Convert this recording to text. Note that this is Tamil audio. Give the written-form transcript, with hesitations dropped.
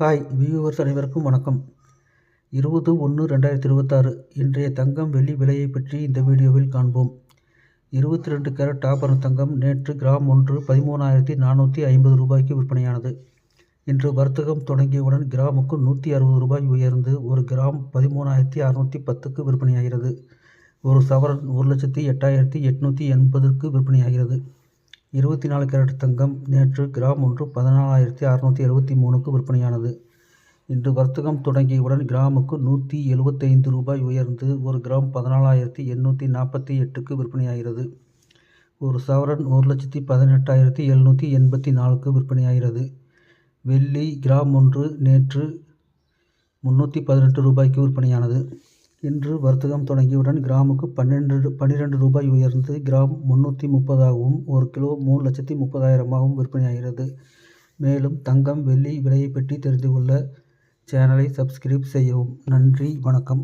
ஹாய் வியூவர்ஸ் அனைவருக்கும் வணக்கம். 20/1/2026 இன்றைய தங்கம் வெள்ளி விலையை பற்றி இந்த வீடியோவில் காண்போம். 22 கேரட் ஆபரண தங்கம் நேற்று கிராம் ஒன்று 13,450 ரூபாய்க்கு விற்பனையானது. இன்று வர்த்தகம் தொடங்கியவுடன் கிராமுக்கு 160 ரூபாய் உயர்ந்து ஒரு கிராம் 13,610க்கு விற்பனையாகிறது. ஒரு சவரன் 1,08,880க்கு விற்பனையாகிறது. 24 கேரட் தங்கம் நேற்று கிராம் ஒன்று 14,673க்கு விற்பனையானது. இன்று வர்த்தகம் தொடங்கியவுடன் கிராமுக்கு 175 ரூபாய் உயர்ந்து ஒரு கிராம் 14,848க்கு விற்பனையாகிறது. ஒரு சவரன் 1,18,784க்கு விற்பனையாகிறது. வெள்ளி கிராம் ஒன்று நேற்று 318 ரூபாய்க்கு விற்பனையானது. இன்று வர்த்தகம் தொடங்கியவுடன் கிராமுக்கு 12 ரூபாய் உயர்ந்து கிராம் 330ஆகவும் ஒரு கிலோ 3,30,000ஆகவும் விற்பனையாகிறது. மேலும் தங்கம் வெள்ளி விலையை பற்றி தெரிந்து கொள்ள சேனலை சப்ஸ்கிரைப் செய்யவும். நன்றி, வணக்கம்.